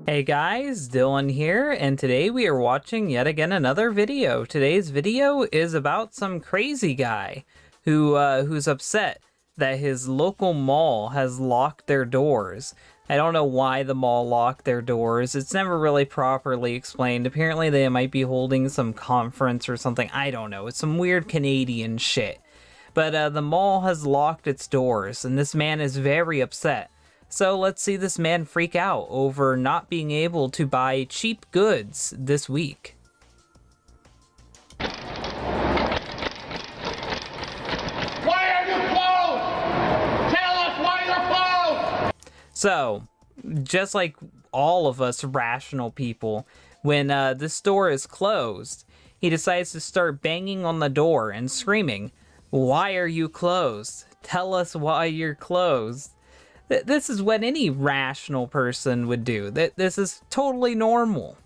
Hey guys, Dylan here, and today we are watching yet again another video. Today's video is about some crazy guy who's upset that his local mall has locked their doors. I don't know why the mall locked their doors. It's never really properly explained. Apparently they might be holding some conference or something. I don't know. It's some weird Canadian shit. But the mall has locked its doors, and this man is very upset. So let's see this man freak out over not being able to buy cheap goods this week. Why are you closed? Tell us why you're closed! So, just like all of us rational people, when this store is closed, he decides to start banging on the door and screaming, "Why are you closed? Tell us why you're closed." This is what any rational person would do. This is totally normal.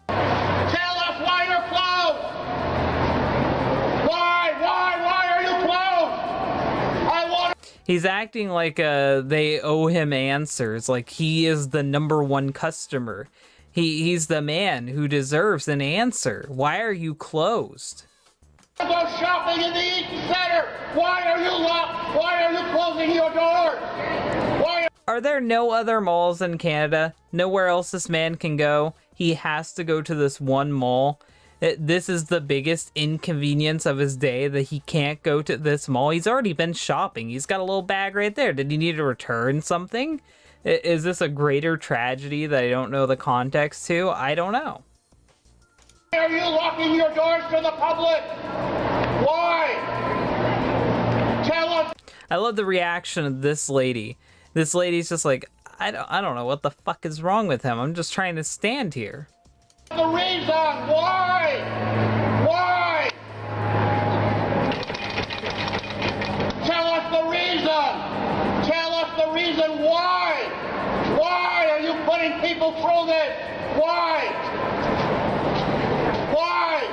Tell us why you're closed! Why are you closed? He's acting like they owe him answers, like he is the #1 customer. He's the man who deserves an answer. Why are you closed? Go shopping in the Eaton Center! Why are you locked? Why are you closing your doors? Are there no other malls in Canada? Nowhere else this man can go? He has to go to this one mall? This is the biggest inconvenience of his day, that he can't go to this mall? He's already been shopping. He's got a little bag right there. Did he need to return something? Is this a greater tragedy that I don't know the context to? I don't know. Why are you locking your doors to the public? Why? Tell us. I love the reaction of this lady. This lady's just like, I don't know what the fuck is wrong with him. I'm just trying to stand here. The reason why? Why? Tell us the reason. Tell us the reason why. Why are you putting people through this? Why? Why?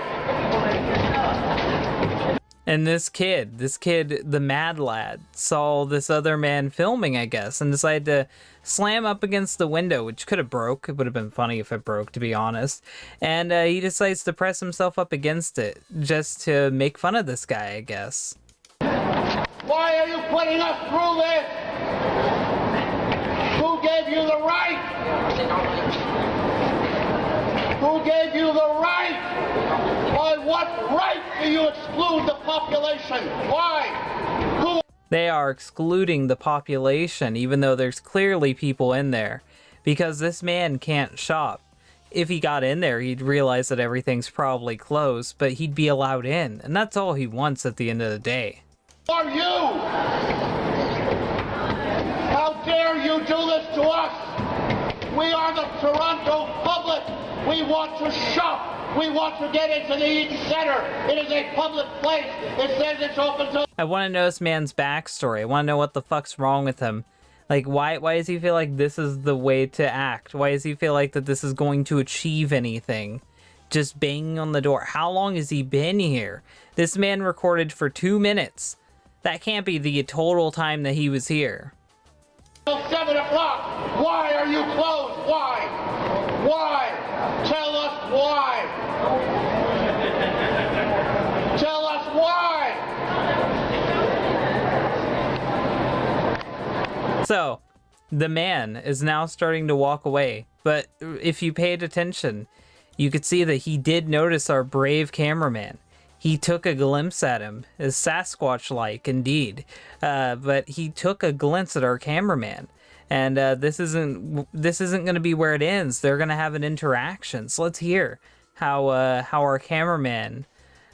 And this kid, the mad lad, saw this other man filming, I guess, and decided to slam up against the window, which could have broke. It would have been funny if it broke, to be honest. And he decides to press himself up against it, just to make fun of this guy, I guess. Why are you putting us through this? Who gave you the right? Who gave you the right? By what right do you exclude the population? Why? Who? They are excluding the population, even though there's clearly people in there, because this man can't shop. If he got in there, he'd realize that everything's probably closed, but he'd be allowed in, and that's all he wants at the end of the day. Who are you? How dare you do this to us? We are the Toronto public. We want to shop. We want to get into the Eaton Center. It is a public place. It says it's open to... I want to know this man's backstory. I want to know what the fuck's wrong with him. Like, why does he feel like this is the way to act? Why does he feel like that this is going to achieve anything? Just banging on the door. How long has he been here? This man recorded for 2 minutes. That can't be the total time that he was here. 7 o'clock. Why are you closed? Why? Why? Tell us why. Tell us why. So, the man is now starting to walk away. But if you paid attention, you could see that he did notice our brave cameraman. He took a glimpse at him, is Sasquatch-like indeed, but he took a glimpse at our cameraman, and this isn't going to be where it ends. They're going to have an interaction. So let's hear how our cameraman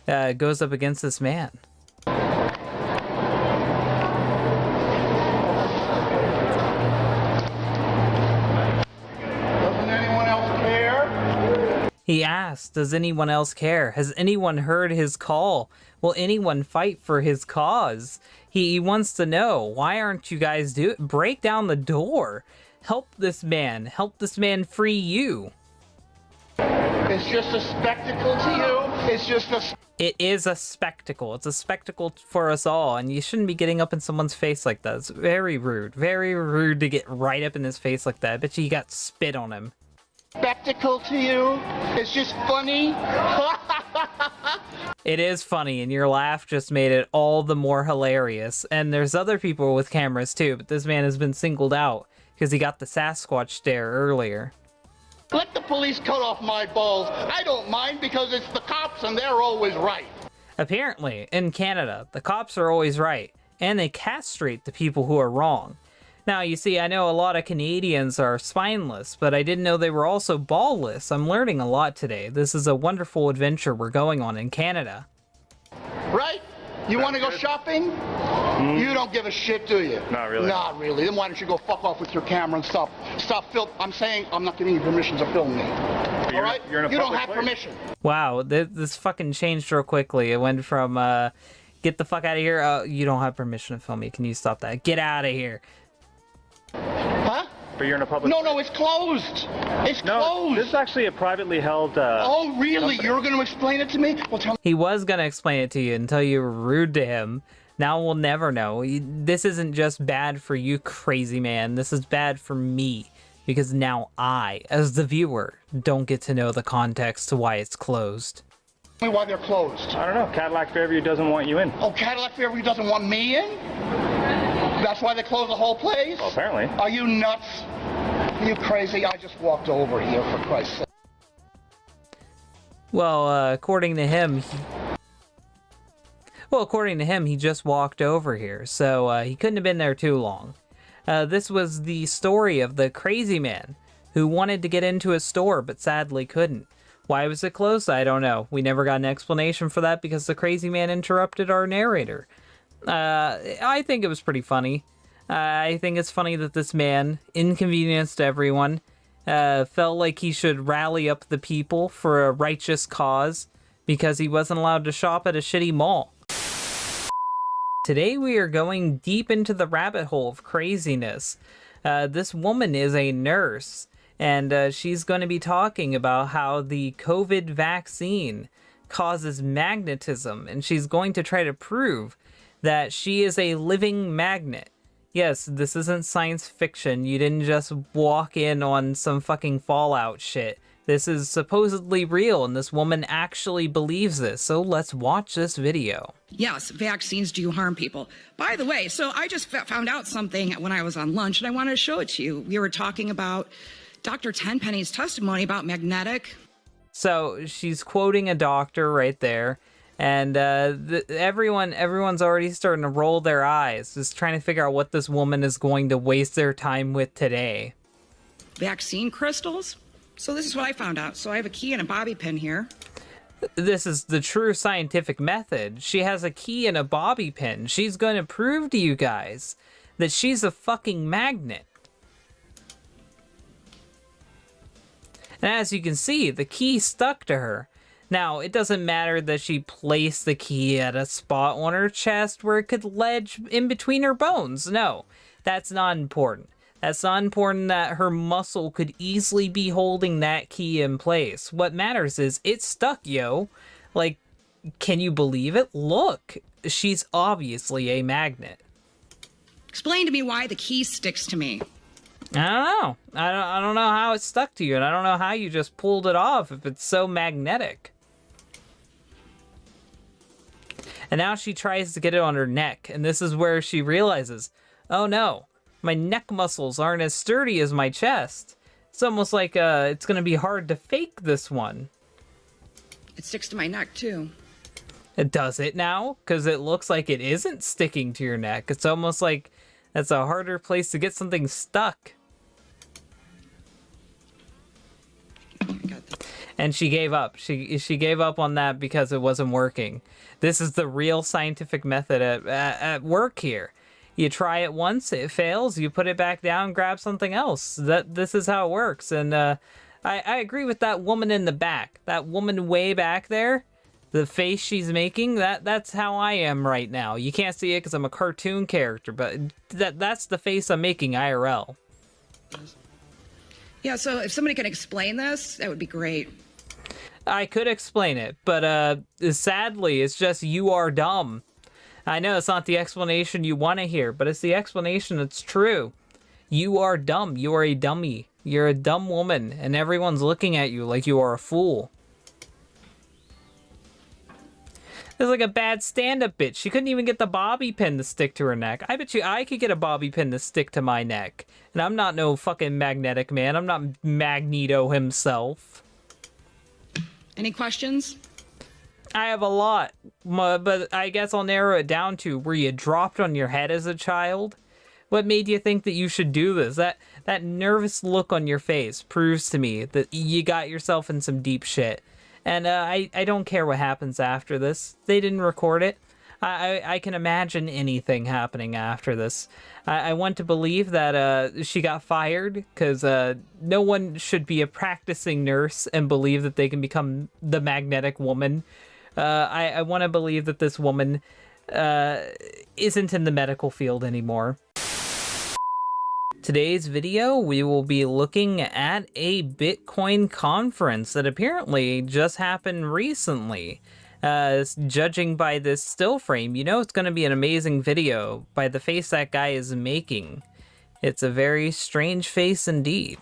goes up against this man. Doesn't anyone else care? He asked, does anyone else care? Has anyone heard his call? Will anyone fight for his cause? He wants to know, why aren't you guys break down the door? Help this man. Help this man free you. It's just a spectacle to you. It's just a... It is a spectacle. It's a spectacle for us all, and you shouldn't be getting up in someone's face like that. It's very rude. Very rude to get right up in his face like that. I bet you got spit on him. spectacle to you? It's just funny. It is funny, and your laugh just made it all the more hilarious. And there's other people with cameras too, but this man has been singled out because he got the Sasquatch stare earlier. Let the police cut off my balls. I don't mind because it's the cops and they're always right. Apparently, in Canada, the cops are always right, and they castrate the people who are wrong. Now, you see, I know a lot of Canadians are spineless, but I didn't know they were also ballless. I'm learning a lot today. This is a wonderful adventure we're going on in Canada. Right? You want to go shopping? You don't give a shit, do you? Not really. Not really. Then why don't you go fuck off with your camera and stop film? I'm saying I'm not giving you permission to film me. All right? You're in a you don't public have place. permission. Wow, this fucking changed real quickly. It went from, get the fuck out of here. Oh, you don't have permission to film me. Can you stop that? Get out of here. Huh? But you're in a public No, place. no, it's closed. It's No, closed. this is actually a privately held... Oh, really? company. You're going to explain it to me? Well, tell me. He was gonna explain it to you until you were rude to him. Now we'll never know. This isn't just bad for you, crazy man. This is bad for me. Because now I, as the viewer, don't get to know the context to why it's closed. Tell me why they're closed. I don't know. Cadillac Fairview doesn't want you in. Oh, Cadillac Fairview doesn't want me in? That's why they closed the whole place? Well, apparently. Are you nuts? Are you crazy? I just walked over here, for Christ's sake. Well, according to him, he just walked over here, so he couldn't have been there too long. This was the story of the crazy man who wanted to get into a store but sadly couldn't. Why was it closed? I don't know. We never got an explanation for that because the crazy man interrupted our narrator. I think it was pretty funny. I think it's funny that this man inconvenienced everyone, felt like he should rally up the people for a righteous cause because he wasn't allowed to shop at a shitty mall. Today we are going deep into the rabbit hole of craziness. This woman is a nurse, and she's going to be talking about how the COVID vaccine causes magnetism, and she's going to try to prove that she is a living magnet. Yes, this isn't science fiction. You didn't just walk in on some fucking Fallout shit. This is supposedly real, and this woman actually believes this. So let's watch this video. Yes, vaccines do harm people. By the way, so I just found out something when I was on lunch, and I wanted to show it to you. We were talking about Dr. Tenpenny's testimony about magnetic. So she's quoting a doctor right there. And everyone's already starting to roll their eyes, just trying to figure out what this woman is going to waste their time with today. Vaccine crystals? So this is what I found out. So I have a key and a bobby pin here. This is the true scientific method. She has a key and a bobby pin. She's going to prove to you guys that she's a fucking magnet. And as you can see, the key stuck to her. Now, it doesn't matter that she placed the key at a spot on her chest where it could ledge in between her bones. No, that's not important. That's not important that her muscle could easily be holding that key in place. What matters is it's stuck, yo. Like, can you believe it? Look, she's obviously a magnet. Explain to me why the key sticks to me. I don't know. I don't know how it stuck to you, and I don't know how you just pulled it off if it's so magnetic. And now she tries to get it on her neck, and this is where she realizes, oh no, my neck muscles aren't as sturdy as my chest. It's almost like it's going to be hard to fake this one. It sticks to my neck, too. Does it now? Because it looks like it isn't sticking to your neck. It's almost like that's a harder place to get something stuck. And she gave up. She gave up on that because it wasn't working. This is the real scientific method at work here. You try it once, it fails, you put it back down, grab something else. This is how it works. And I agree with that woman in the back. That woman way back there, the face she's making, that's how I am right now. You can't see it because I'm a cartoon character, but that's the face I'm making IRL. Yeah, so if somebody can explain this, that would be great. I could explain it, but sadly, it's just you are dumb. I know it's not the explanation you want to hear, but it's the explanation that's true. You are dumb. You are a dummy. You're a dumb woman, and everyone's looking at you like you are a fool. There's like a bad stand-up bitch. She couldn't even get the bobby pin to stick to her neck. I bet you I could get a bobby pin to stick to my neck. And I'm not no fucking magnetic man. I'm not Magneto himself. Any questions? I have a lot, but I guess I'll narrow it down to, were you dropped on your head as a child? What made you think that you should do this? That nervous look on your face proves to me that you got yourself in some deep shit. And I don't care what happens after this. They didn't record it. I can imagine anything happening after this. I want to believe that she got fired, because no one should be a practicing nurse and believe that they can become the magnetic woman. I want to believe that this woman isn't in the medical field anymore. Today's video, we will be looking at a Bitcoin conference that apparently just happened recently. Judging by this still frame, you know it's going to be an amazing video by the face that guy is making. It's a very strange face indeed.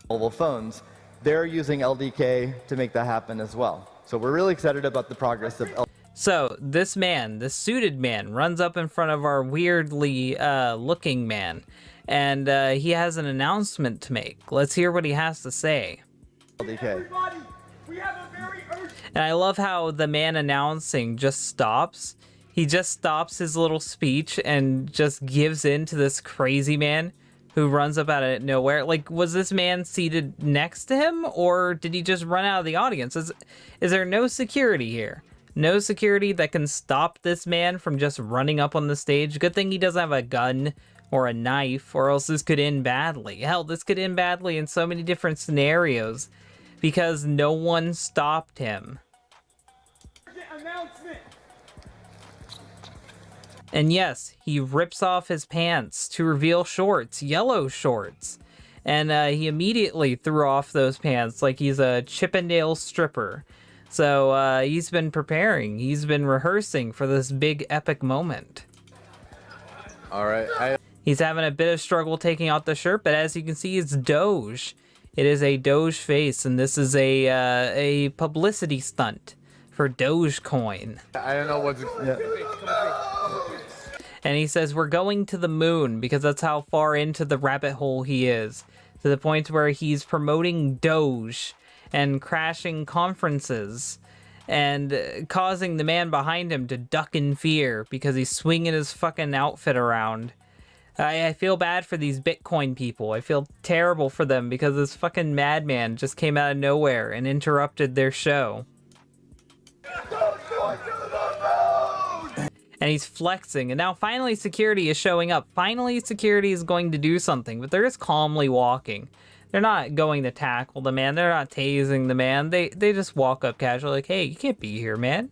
Mobile phones, they're using LDK to make that happen as well. So we're really excited about the progress of LDK. So this man, this suited man, runs up in front of our weirdly looking man, and he has an announcement to make. Let's hear what he has to say. LDK. And I love how the man announcing just stops. He just stops his little speech and just gives in to this crazy man who runs up out of nowhere. Like, was this man seated next to him, or did he just run out of the audience? Is there no security here? No security that can stop this man from just running up on the stage? Good thing he doesn't have a gun or a knife, or else this could end badly. Hell, this could end badly in so many different scenarios because no one stopped him. And yes, he rips off his pants to reveal shorts, yellow shorts. And he immediately threw off those pants like he's a Chippendale stripper. So he's been preparing, he's been rehearsing for this big epic moment. All right. He's having a bit of struggle taking out the shirt, but as you can see, it's Doge. It is a Doge face, and this is a publicity stunt for Dogecoin. I don't know what's... Yeah. And he says, we're going to the moon, because that's how far into the rabbit hole he is. To the point where he's promoting Doge and crashing conferences and causing the man behind him to duck in fear because he's swinging his fucking outfit around. I feel bad for these Bitcoin people. I feel terrible for them because this fucking madman just came out of nowhere and interrupted their show. And he's flexing, and now finally security is showing up. Finally security is going to do something, but they're just calmly walking. They're not going to tackle the man. They're not tasing the man. They just walk up casually like, hey, you can't be here, man.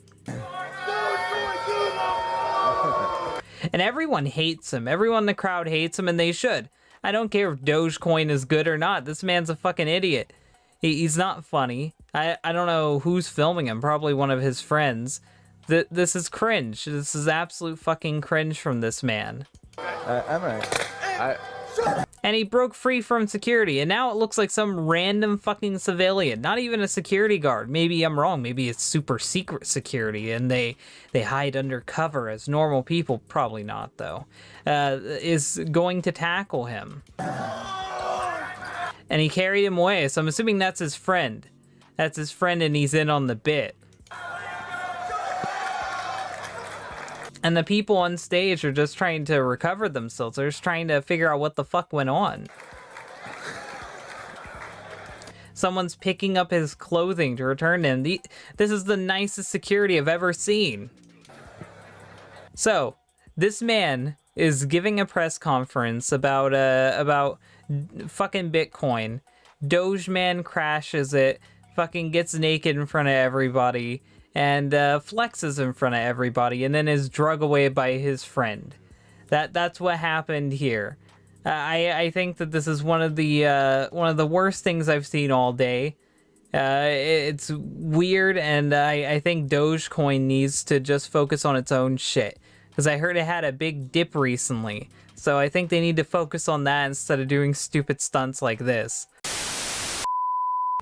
And everyone hates him. Everyone in the crowd hates him, and they should. I don't care if Dogecoin is good or not. This man's a fucking idiot. He's not funny. I don't know who's filming him. Probably one of his friends. This is cringe. This is absolute fucking cringe from this man. I'm right. And he broke free from security, and now it looks like some random fucking civilian, not even a security guard. Maybe I'm wrong. Maybe it's super secret security, and they hide under cover as normal people. Probably not, though. Is going to tackle him. And he carried him away, so I'm assuming that's his friend. That's his friend, and he's in on the bit. And the people on stage are just trying to recover themselves. They're just trying to figure out what the fuck went on. Someone's picking up his clothing to return him. This is the nicest security I've ever seen. So, this man is giving a press conference about fucking Bitcoin. Dogeman crashes it, fucking gets naked in front of everybody, and flexes in front of everybody, and then is drug away by his friend. That's what happened here. I think that this is one of the worst things I've seen all day. It's weird, and I think Dogecoin needs to just focus on its own shit. because I heard it had a big dip recently. So I think they need to focus on that instead of doing stupid stunts like this.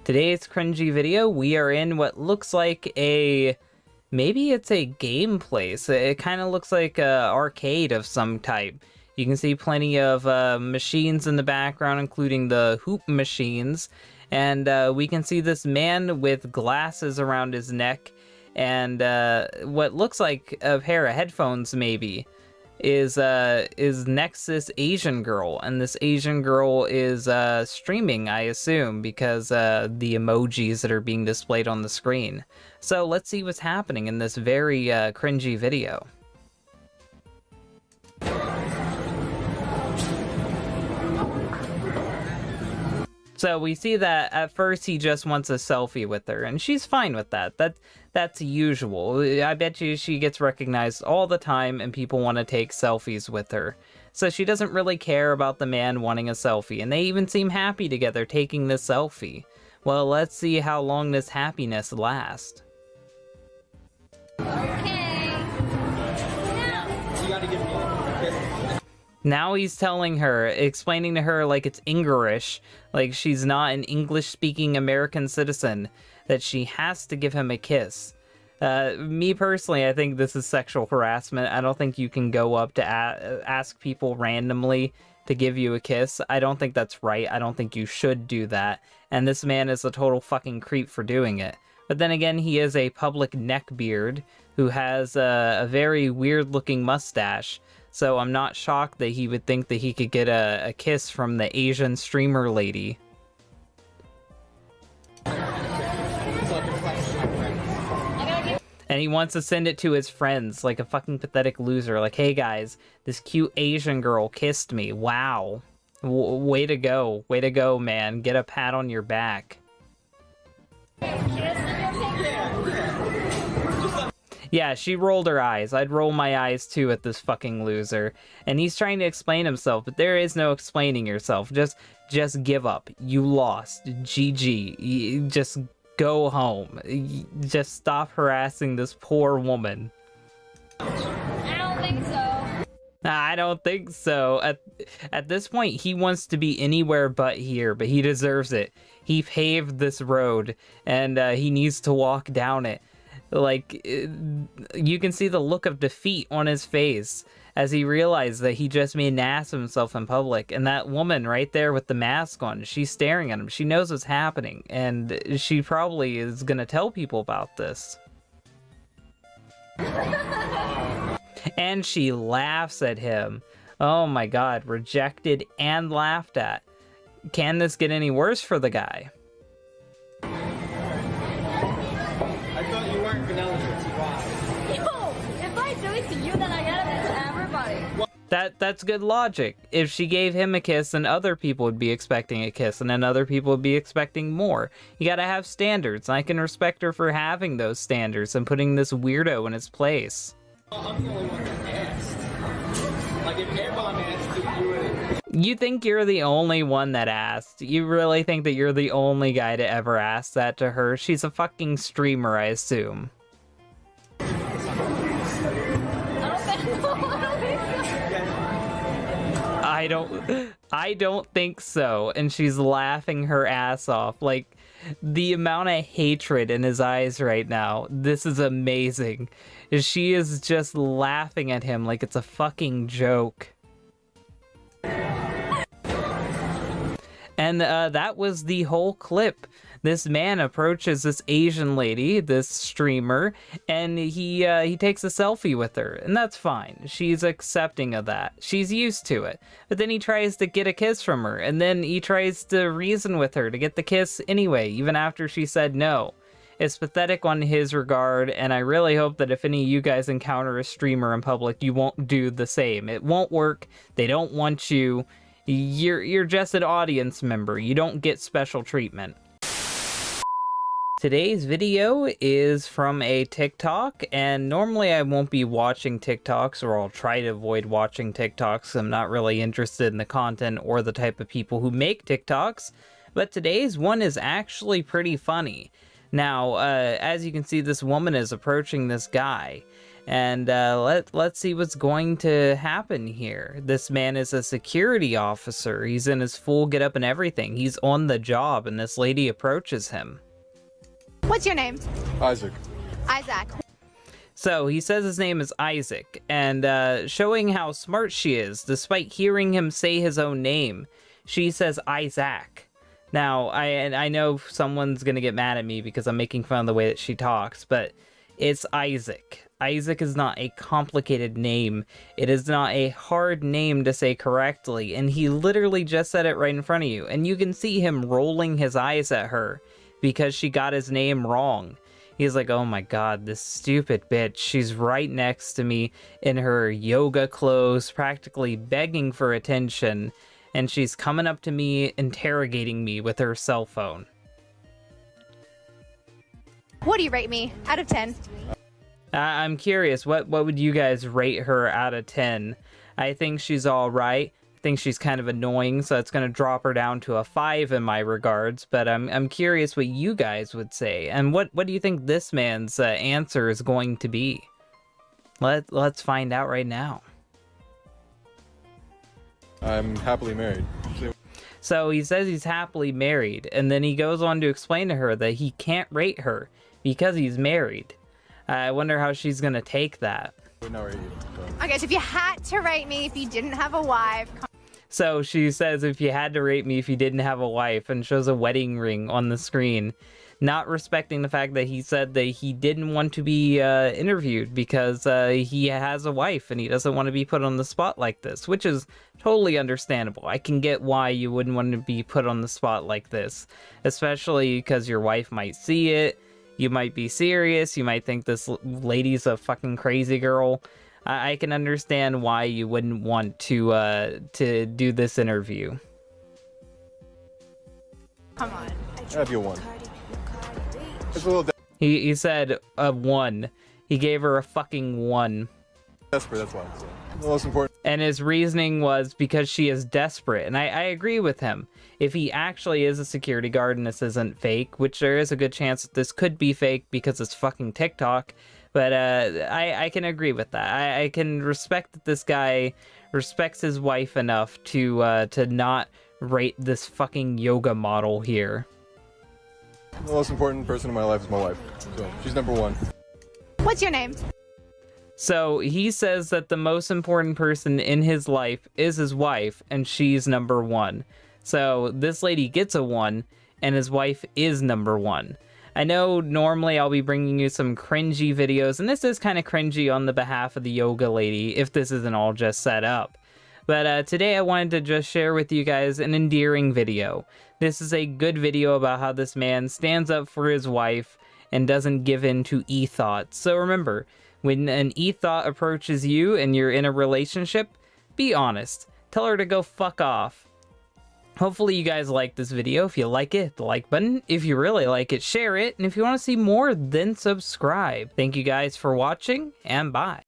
Today's cringy video, we are in what looks like maybe it's a game place. It kind of looks like an arcade of some type. You can see plenty of machines in the background, including the hoop machines. And we can see this man with glasses around his neck and what looks like a pair of headphones maybe is next to this Asian girl, and this Asian girl is streaming, I assume, because the emojis that are being displayed on the screen. So let's see what's happening in this very cringy video. So we see that at first he just wants a selfie with her, and she's fine with that. That's usual. I bet you she gets recognized all the time and people want to take selfies with her. So she doesn't really care about the man wanting a selfie, and they even seem happy together taking this selfie. Well, let's see how long this happiness lasts. Now he's telling her, explaining to her like it's English, like she's not an English-speaking American citizen, that she has to give him a kiss. Me personally, I think this is sexual harassment. I don't think you can go up to ask people randomly to give you a kiss. I don't think that's right. I don't think you should do that. And this man is a total fucking creep for doing it. But then again, he is a public neckbeard who has a very weird-looking mustache. So I'm not shocked that he would think that he could get a kiss from the Asian streamer lady. And he wants to send it to his friends like a fucking pathetic loser. Like, hey guys, this cute Asian girl kissed me. Wow. Way to go. Way to go, man. Get a pat on your back. Yeah, she rolled her eyes. I'd roll my eyes too at this fucking loser. And he's trying to explain himself, but there is no explaining yourself. Just give up. You lost. GG. Just go home. Just stop harassing this poor woman. I don't think so. I don't think so. At this point, he wants to be anywhere but here, but he deserves it. He paved this road, and he needs to walk down it. Like, you can see the look of defeat on his face as he realized that he just made an ass of himself in public. And that woman right there with the mask on, she's staring at him. She knows what's happening, and she probably is gonna tell people about this. And she laughs at him. Oh my god, rejected and laughed at. Can this get any worse for the guy? Yo, if I do it to you, then I gotta do it to everybody. That's good logic. If she gave him a kiss, then other people would be expecting a kiss, and then other people would be expecting more. You gotta have standards, and I can respect her for having those standards and putting this weirdo in his place. I'm the only one that asked. Like, if everyone asked, you would. You think you're the only one that asked? You really think that you're the only guy to ever ask that to her? She's a fucking streamer, I assume. I don't think so. And she's laughing her ass off. Like, the amount of hatred in his eyes right now, this is amazing. She is just laughing at him like it's a fucking joke. And that was the whole clip. This man approaches this Asian lady, this streamer, and he takes a selfie with her, and that's fine. She's accepting of that. She's used to it. But then he tries to get a kiss from her, and then he tries to reason with her to get the kiss anyway, even after she said no. It's pathetic on his regard, and I really hope that if any of you guys encounter a streamer in public, you won't do the same. It won't work. They don't want you. You're just an audience member. You don't get special treatment. Today's video is from a TikTok, and normally I won't be watching TikToks, or I'll try to avoid watching TikToks. I'm not really interested in the content or the type of people who make TikToks, but today's one is actually pretty funny. Now, as you can see, this woman is approaching this guy, And let's see what's going to happen here. This man is a security officer. He's in his full getup and everything. He's on the job, and this lady approaches him. What's your name? Isaac. Isaac. So he says his name is Isaac, and showing how smart she is, despite hearing him say his own name, she says Isaac. Now, I know someone's gonna get mad at me because I'm making fun of the way that she talks, but it's Isaac. Isaac is not a complicated name. It is not a hard name to say correctly, and he literally just said it right in front of you, and you can see him rolling his eyes at her because she got his name wrong. He's like, oh my god, this stupid bitch. She's right next to me in her yoga clothes, practically begging for attention, and she's coming up to me, interrogating me with her cell phone. What do you rate me out of 10? I'm curious, what would you guys rate her out of 10? I think she's alright. I think she's kind of annoying, so it's going to drop her down to a 5 in my regards, but I'm curious what you guys would say. And what do you think this man's answer is going to be? Let's find out right now. I'm happily married. So he says he's happily married, and then he goes on to explain to her that he can't rate her because he's married. I wonder how she's going to take that. Okay, so if you had to rate me if you didn't have a wife... So she says if you had to rate me if you didn't have a wife, and shows a wedding ring on the screen, not respecting the fact that he said that he didn't want to be interviewed because he has a wife and he doesn't want to be put on the spot like this, which is totally understandable. I can get why you wouldn't want to be put on the spot like this, especially because your wife might see it, you might be serious, you might think this lady's a fucking crazy girl. I can understand why you wouldn't want to do this interview. Come on. I have you a 1. It's a little He said a 1. He gave her a fucking 1. desperate, that's why. So, the most important. And his reasoning was because she is desperate. And I agree with him. If he actually is a security guard and this isn't fake, which there is a good chance that this could be fake because it's fucking TikTok, but I can agree with that. I can respect that this guy respects his wife enough to not rate this fucking yoga model here. The most important person in my life is my wife. So she's number 1. What's your name? So he says that the most important person in his life is his wife, and she's number 1. So this lady gets a 1, and his wife is number 1. I know normally I'll be bringing you some cringy videos, and this is kind of cringy on the behalf of the yoga lady, if this isn't all just set up. But today I wanted to just share with you guys an endearing video. This is a good video about how this man stands up for his wife and doesn't give in to e-thoughts. So remember, when an e-thought approaches you and you're in a relationship, be honest. Tell her to go fuck off. Hopefully you guys like this video. If you like it, hit the like button. If you really like it, share it. And if you want to see more, then subscribe. Thank you guys for watching, and bye.